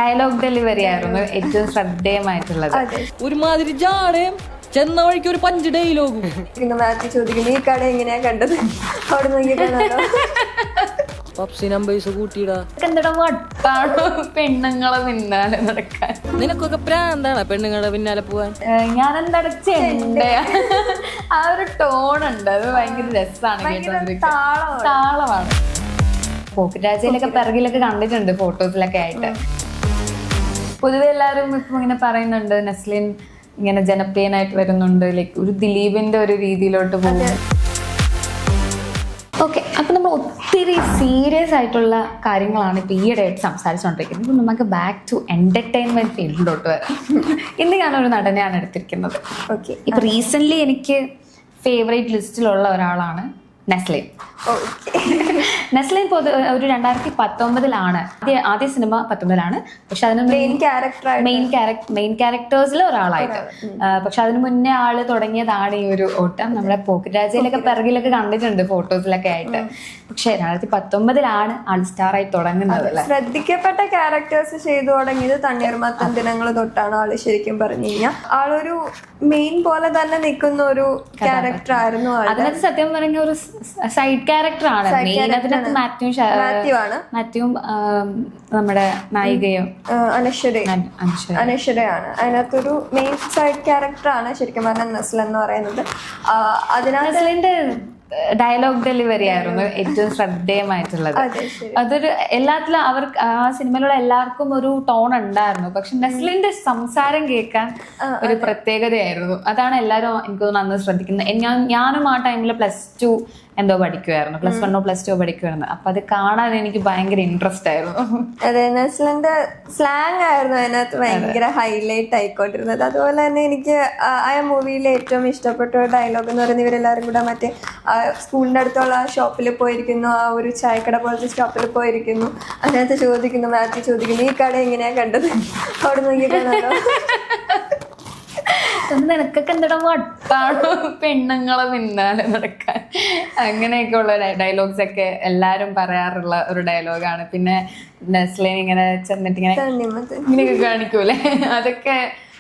Dialogue delivery ആയിരുന്നു ഏറ്റവും ശ്രദ്ധേയമായിട്ടുള്ളത്. ഒരുമാതിരി ജാടയും ചെന്ന വഴിക്ക് ഒരു 5 ഡയലോഗും. മാറ്റി ചോദിക്കുന്നു ഈ കട എങ്ങനെയാ കണ്ടത്, അവിടെ നോക്കിയിട്ടാണോ പപ്സി നമ്പേഴ്സ് കൂട്ടിയിടാ. എന്തിടാ വട്ടാണോ പെണ്ണുങ്ങളെ പിന്നാലെ നടക്കാൻ? നിനക്കൊക്കെ പ്രാന്താണ് പെണ്ണുങ്ങളുടെ പിന്നാലെ പോവാൻ. ഞാനെന്താ ചെണ്ടയാ ആ ഒരു ടോണുണ്ട്, അത് ഭയങ്കര രസമാണ് കേട്ടോ. താളമാണ്. പോക്കിരാജയിലൊക്കെ പിറകിലൊക്കെ കണ്ടിട്ടുണ്ട് ഫോട്ടോസിലൊക്കെ ആയിട്ട്. പൊതുവെ എല്ലാവരും ഇപ്പം ഇങ്ങനെ പറയുന്നുണ്ട് നസ്ലിൻ ഇങ്ങനെ ജനപ്രിയനായിട്ട് വരുന്നുണ്ട്, ലൈക്ക് ഒരു ദിലീപിന്റെ ഒരു രീതിയിലോട്ട് പോകും. ഓക്കെ, അപ്പം നമ്മൾ ഒത്തിരി സീരിയസ് ആയിട്ടുള്ള കാര്യങ്ങളാണ് ഇപ്പോൾ ഈയിടെയായിട്ട് സംസാരിച്ചുകൊണ്ടിരിക്കുന്നത്. ഇപ്പം നമുക്ക് ബാക്ക് ടു എൻ്റർടൈൻമെൻറ്റ് ഫീൽഡിലോട്ട് വരാം. ഇന്ന് ഞാനൊരു നടനെയാണ് എടുത്തിരിക്കുന്നത്. ഓക്കെ, ഇപ്പം റീസെൻ്റ്ലി എനിക്ക് ഫേവറേറ്റ് ലിസ്റ്റിലുള്ള ഒരാളാണ് നെസ്ലിൻ. നെസ്ലിൻ ഒരു 2019 ആദ്യ സിനിമ 19 പക്ഷെ അതിന് മെയിൻ ക്യാരക്ടേഴ്സിൽ ഒരാളായിട്ട്. പക്ഷെ അതിന് മുന്നേ ആള് തുടങ്ങിയതാണ് ഈ ഒരു ഓട്ടം. നമ്മുടെ പോക്കിരാജയിലൊക്കെ പിറകിലൊക്കെ കണ്ടിട്ടുണ്ട് ഫോട്ടോസിലൊക്കെ ആയിട്ട്. പക്ഷെ 2019 ആൾ സ്റ്റാർ ആയി തുടങ്ങുന്നത്. ശ്രദ്ധിക്കപ്പെട്ട ക്യാരക്ടേഴ്സ് ചെയ്തു തുടങ്ങിയത് തണ്ണീർമത്തൻ ദിനങ്ങൾ തൊട്ടാണ്. ആള് ശരിക്കും പറഞ്ഞു കഴിഞ്ഞാൽ ആളൊരു മെയിൻ പോലെ തന്നെ നിൽക്കുന്ന ഒരു ക്യാരക്ടർ ആയിരുന്നു. അതിനകത്ത് സത്യം പറഞ്ഞ ഒരു സൈഡ് ക്യാരക്ടർ ആണ്. അതിനകത്ത് മാത്യുവും നമ്മുടെ നായികയും അനശ്വരയാണ്. അതിനകത്തൊരു മെയിൻ സൈഡ് ക്യാരക്ടർ ആണ് ശരിക്കും പറഞ്ഞ നസ്ൽ എന്ന് പറയുന്നത്. അതിനകത്ത് ഡയലോഗ് ഡെലിവറി ആയിരുന്നു ഏറ്റവും ശ്രദ്ധേയമായിട്ടുള്ളത്. അതൊരു എല്ലാത്തിലും അവർക്ക് ആ സിനിമയിലുള്ള എല്ലാവർക്കും ഒരു ടോൺ ഉണ്ടായിരുന്നു. പക്ഷെ നസ്ലിന്റെ സംസാരം കേൾക്കാൻ ഒരു പ്രത്യേകതയായിരുന്നു. അതാണ് എല്ലാവരും എനിക്ക് തോന്നുന്നു അന്ന് ശ്രദ്ധിക്കുന്നത്. ഞാനും ആ ടൈമിൽ +2 എന്തോ പഠിക്കുമായിരുന്നു, +1 +2 പഠിക്കുമായിരുന്നു. അപ്പൊ അത് കാണാൻ എനിക്ക് ഭയങ്കര ഇൻട്രസ്റ്റ് ആയിരുന്നു. അതെ, നസ്ലിന്റെ സ്ലാങ് ആയിരുന്നു അതിനകത്ത് ഭയങ്കര ഹൈലൈറ്റ് ആയിക്കൊണ്ടിരുന്നത്. അതുപോലെ തന്നെ എനിക്ക് ആ മൂവിയിലെ ഏറ്റവും ഇഷ്ടപ്പെട്ട ഒരു ഡയലോഗ് എന്ന് പറയുന്നത് ഇവരെല്ലാവരും കൂടെ മറ്റേ സ്കൂളിന്റെ അടുത്തുള്ള ഷോപ്പിൽ പോയിരിക്കുന്നു, ആ ഒരു ചായക്കട പോലത്തെ ഷോപ്പിൽ പോയിരിക്കുന്നു. അതിനകത്ത് മാറ്റി ചോദിക്കുന്നു ഈ കട എങ്ങനെയാ കണ്ടത്, അവിടെ നോക്കിയിട്ടാണോ നിനക്കൊക്കെ എന്തിടാ വട്ടാണോ പെണ്ണുങ്ങളെ പിന്നാലെ നടക്കാൻ? അങ്ങനെയൊക്കെയുള്ള ഡയലോഗ്സ് ഒക്കെ എല്ലാരും പറയാറുള്ള ഒരു ഡയലോഗാണ്. പിന്നെ നസ്ലിൻ ഇങ്ങനെ ചെന്നിട്ട് ഇങ്ങനെയൊക്കെ കാണിക്കൂലേ, അതൊക്കെ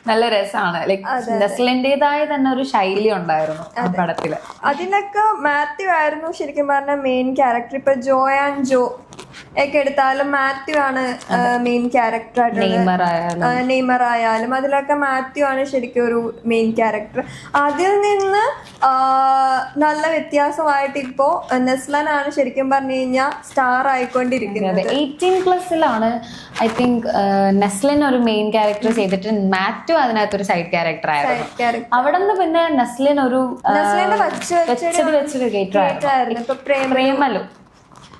നല്ല രസമാണ്. ലൈക്ക് നസ്ലിന്റേതായ തന്നെ ഒരു ശൈലി ഉണ്ടായിരുന്നു ആ പടത്തില്. അതിലൊക്കെ മാത്യു ആയിരുന്നു ശരിക്കും പറഞ്ഞ മെയിൻ ക്യാരക്ടർ. ഇപ്പൊ ജോ ആൻഡ് ജോ ഒക്കെ എടുത്താലും മാത്യു ആണ് മെയിൻ ക്യാരക്ടർ ആയിട്ട്. നെയ്മർ ആയാലും അതിലൊക്കെ മാത്യു ആണ് ശരിക്കും ഒരു മെയിൻ ക്യാരക്ടർ. അതിൽ നിന്ന് നല്ല വ്യത്യാസമായിട്ട് ഇപ്പോ നസ്ലൻ ആണ് ശരിക്കും പറഞ്ഞു കഴിഞ്ഞാൽ സ്റ്റാർ ആയിക്കൊണ്ടിരിക്കുന്നത്. 18+ ഐ തിങ്ക് നസ്ലിൻ ഒരു മെയിൻ ക്യാരക്ടർ ചെയ്തിട്ട് മാത്യു അതിനകത്തൊരു സൈഡ് ക്യാരക്ടർ ആയിരുന്നു. അവിടെ നിന്ന് പിന്നെ നസ്ലിൻ ഒരു വെച്ചൊരു ക്യാരക്ടർ ആയിരുന്നു. ഇപ്പൊ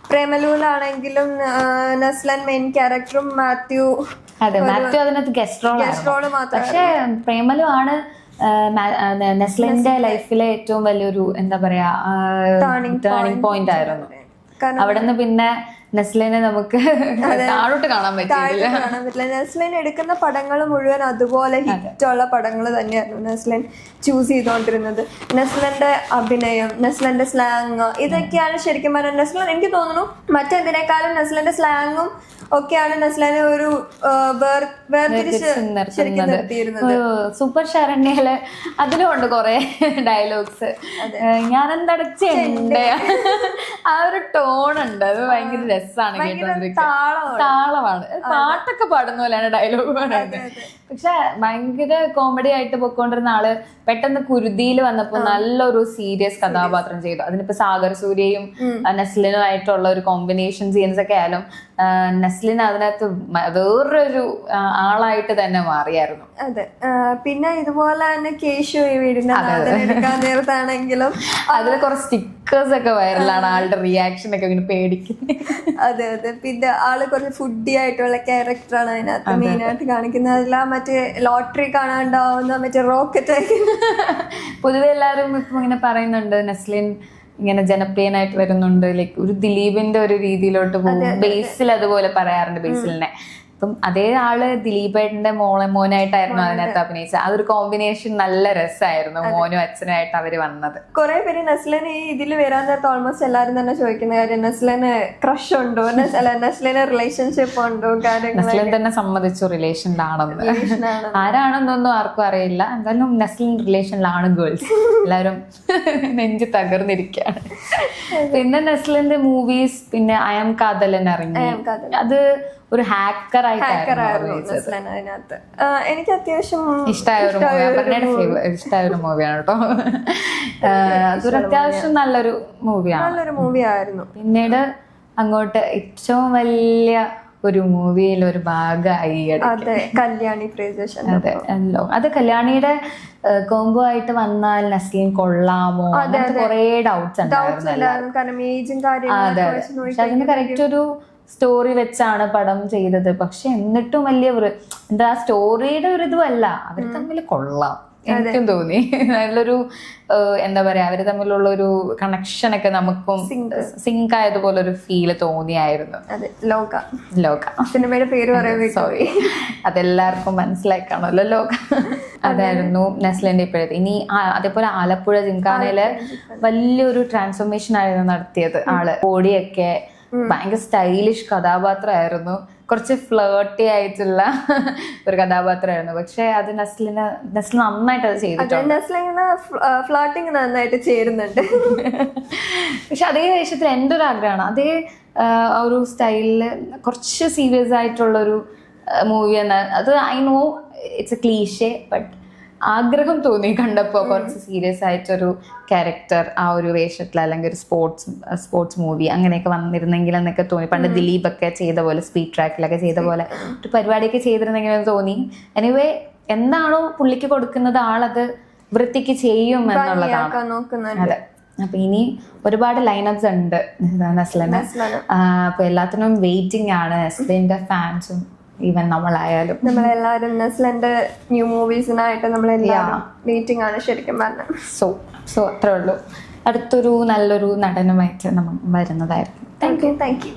പ്രേമലുവിലാണെങ്കിലും നസ്ലൻ മെയിൻ ക്യാരക്ടറും മാത്യു അതിനകത്ത് ഗസ്റ്റ് റോൾ മാത്രം. പക്ഷെ പ്രേമലു ആണ് നസ്ലിന്റെ ലൈഫിലെ ഏറ്റവും വലിയൊരു എന്താ പറയാ ടേണിംഗ് പോയിന്റ് ആയിരുന്നു. അവിടെ നിന്ന് പിന്നെ നസ്ലിനെ നമുക്ക് താഴോട്ട് കാണാൻ പറ്റില്ല. നസ്ലിൻ എടുക്കുന്ന പടങ്ങൾ മുഴുവൻ അതുപോലെ ഹിറ്റുള്ള പടങ്ങൾ തന്നെയായിരുന്നു നസ്ലിൻ ചൂസ് ചെയ്തോണ്ടിരുന്നത്. നസ്ലിന്റെ അഭിനയം, നസ്ലിന്റെ സ്ലാങ്, ഇതൊക്കെയാണ് ശരിക്കും പറഞ്ഞാൽ നസ്ലിൻ എനിക്ക് തോന്നുന്നു മറ്റെന്തിനേക്കാളും നസ്ലിന്റെ സ്ലാങ്ങും ഒക്കെയാണ് നസ്ലിനെ ഒരു നിർത്തിയിരുന്നത്. സൂപ്പർ ശരണ്യയില് അതിലും ഉണ്ട് കുറെ ഡയലോഗ്സ്. ഞാനെന്താ ചെണ്ടയാ ആ ഒരു ടോണുണ്ട്, അത് ഭയങ്കര രസമാണ് കേട്ടോണ്ടിരിക്കാൻ. താളമാണ്. പാട്ടൊക്കെ പാടുന്ന പോലെയാണ് ഡയലോഗ് പാടുന്നത്. പക്ഷെ ഭയങ്കര കോമഡി ആയിട്ട് പൊക്കോണ്ടിരുന്ന ആള് പെട്ടെന്ന് കുരുതിയിൽ വന്നപ്പോ നല്ലൊരു സീരിയസ് കഥാപാത്രം ചെയ്തു. അതിനിപ്പോ സാഗർ സൂര്യയും നസ്ലിനും ആയിട്ടുള്ള ഒരു കോമ്പിനേഷൻ സീൻസ് ഒക്കെ ആയാലും നസ്ലിൻ അതിനകത്ത് വേറൊരു ആളായിട്ട് തന്നെ മാറിയായിരുന്നു. അതെ, പിന്നെ ഇതുപോലെ തന്നെ കേശു ഈ വീടിന്റെ എടുക്കാൻ നേരത്താണെങ്കിലും അതിൽ കുറെ സ്റ്റിക്കേഴ്സ് ഒക്കെ വൈറലാണ്. ആളുടെ റിയാക്ഷൻ ഒക്കെ ഇങ്ങനെ പേടിക്കുന്നത്. അതെ അതെ, പിന്നെ ആള് കുറച്ച് ഫുഡി ആയിട്ടുള്ള ക്യാരക്ടറാണ് അതിനകത്ത് മെയിൻ ആയിട്ട് കാണിക്കുന്നത്. അതെല്ലാം മറ്റേ ലോട്ടറി കാണാണ്ടാവുന്ന മറ്റേ റോക്കറ്റ് ആയിരിക്കും. പൊതുവെ എല്ലാവരും ഇപ്പം ഇങ്ങനെ പറയുന്നുണ്ട് നസ്ലിൻ ഇങ്ങനെ ജനപ്രിയനായിട്ട് വരുന്നുണ്ട്, ലൈക്ക് ഒരു ദിലീപിന്റെ ഒരു രീതിയിലോട്ട് പോകും. ബേസിൽ അതുപോലെ പറയാറുണ്ട്, ബേസിലിനെ. ഇപ്പം അതേ ആള് ദിലീപേട്ടന്റെ മോനായിട്ടായിരുന്നു അതിനകത്ത് അഭിനയിച്ചത്. അതൊരു കോമ്പിനേഷൻ നല്ല രസമായിരുന്നു, മോനും അച്ഛനുമായിട്ട് അവര് വന്നത്. കുറെ പേര് നസ്ലിന് ഈ ഇതിൽ വരാൻ നേരത്തെ ഓൾമോസ്റ്റ് എല്ലാരും തന്നെ ചോദിക്കുന്ന കാര്യം നസ്ലിന് ക്രഷ് ഉണ്ടോ, നസ്ലിന് റിലേഷൻഷിപ്പ് ഉണ്ടോ, കാര്യങ്ങൾ. നസ്ലിൻ തന്നെ സമ്മതിച്ചു റിലേഷനിലാണെന്ന്. ആരാണെന്നൊന്നും ആർക്കും അറിയില്ല. എന്തായാലും നസ്ലിൻ റിലേഷനിലാണ് ഗേൾസ്. എല്ലാവരും നെഞ്ച് തകർന്നിരിക്കുകയാണ്. പിന്നെ നസ്ലിന്റെ മൂവീസ്, പിന്നെ ഐ ആം കാതലൻ ഇറങ്ങി. അത് ഒരു ഹാക്കർ ആയിട്ടായിരുന്നു അതിനകത്ത്. എനിക്ക് അത്യാവശ്യം ഇഷ്ടമായ ഒരു മൂവിയാണ് കേട്ടോ. അതൊരു അത്യാവശ്യം നല്ലൊരു മൂവിയായിരുന്നു. പിന്നീട് അങ്ങോട്ട് ഏറ്റവും വലിയ ഒരു മൂവിയിൽ ഒരു ഭാഗമായി കല്യാണി പ്രിയദർശൻ. അത് കല്യാണിയുടെ കോംബോ ആയിട്ട് വന്നാൽ നസ്ലിൻ കൊള്ളാമോ, കുറെ ഡൗട്ട്സ് ഉണ്ടായിരുന്നു. അതെ, പക്ഷെ അതിന് കറക്റ്റ് ഒരു സ്റ്റോറി വെച്ചാണ് പടം ചെയ്തത്. പക്ഷെ എന്നിട്ടും വലിയ എന്താ സ്റ്റോറിയുടെ ഒരു ഇതുമല്ല, അവർ തമ്മിൽ കൊള്ളാം എനിക്കും തോന്നി. നല്ലൊരു എന്താ പറയാ, അവര് തമ്മിലുള്ള ഒരു കണക്ഷനൊക്കെ നമുക്കും സിങ്ക് ആയതുപോലെ ഒരു ഫീല് തോന്നിയായിരുന്നു. ലോക സിനിമയുടെ പേര് പറയാൻ സോറി, അതെല്ലാവർക്കും മനസ്സിലാക്കണമല്ലോ. ലോക അതായിരുന്നു നസ്ലിന്റെ ഇപ്പോഴത്തെ. ഇനി അതേപോലെ ആലപ്പുഴ ജിംഖാനയില് വലിയൊരു ട്രാൻസ്ഫോർമേഷൻ ആയിരുന്നു നടത്തിയത് ആള്. ബോഡിയൊക്കെ ഭയങ്കര സ്റ്റൈലിഷ് കഥാപാത്രമായിരുന്നു, കുറച്ച് ഫ്ലേർട്ടി ആയിട്ടുള്ള ഒരു കഥാപാത്രമായിരുന്നു. പക്ഷെ അത് നസ്ലിൻ നന്നായിട്ട് അത് ചെയ്തിട്ടുണ്ട്. ഫ്ലേർട്ടിങ് നന്നായിട്ട് ചേരുന്നുണ്ട്. പക്ഷെ അതേ വേഷത്തിൽ എൻ്റെ ഒരു ആഗ്രഹമാണ് അതേ ഒരു സ്റ്റൈലില് കുറച്ച് സീരിയസ് ആയിട്ടുള്ളൊരു മൂവി എന്ന്. അത് I know it's A cliché, but ആഗ്രഹം തോന്നി കണ്ടപ്പോൾ കുറച്ച് സീരിയസ് ആയിട്ടൊരു ക്യാരക്ടർ ആ ഒരു വേഷത്തിൽ, അല്ലെങ്കിൽ ഒരു സ്പോർട്സ് മൂവി അങ്ങനെയൊക്കെ വന്നിരുന്നെങ്കിൽ എന്നൊക്കെ തോന്നി. പണ്ട് ദിലീപ് ഒക്കെ ചെയ്ത പോലെ, സ്പീഡ് ട്രാക്കിലൊക്കെ ചെയ്ത പോലെ ഒരു പരിപാടിയൊക്കെ ചെയ്തിരുന്നെങ്കിൽ തോന്നി. എനിവേ, എന്താണോ പുള്ളിക്ക് കൊടുക്കുന്നത് ആളത് വൃത്തിക്ക് ചെയ്യും എന്നുള്ളതാണ്. അതെ, അപ്പൊ ഇനി ഒരുപാട് ലൈനപ്സ് ഉണ്ട് നസ്ലിന്. അപ്പൊ എല്ലാത്തിനും വെയിറ്റിംഗ് ആണ്, നസ്ലിന്റെ ഫാൻസും ഈവൻ നമ്മളായാലും. നമ്മളെല്ലാവരും നസ്ലിന്റെ ന്യൂ മൂവീസിനായിട്ട് നമ്മളെല്ലാവരും വെയിറ്റിംഗ് ആണ് ശരിക്കും പറഞ്ഞത്. സോ അത്രേ ഉള്ളൂ. അടുത്തൊരു നല്ലൊരു നടനുമായിട്ട് നമ്മൾ വരുന്നതായിരിക്കും. Thank you.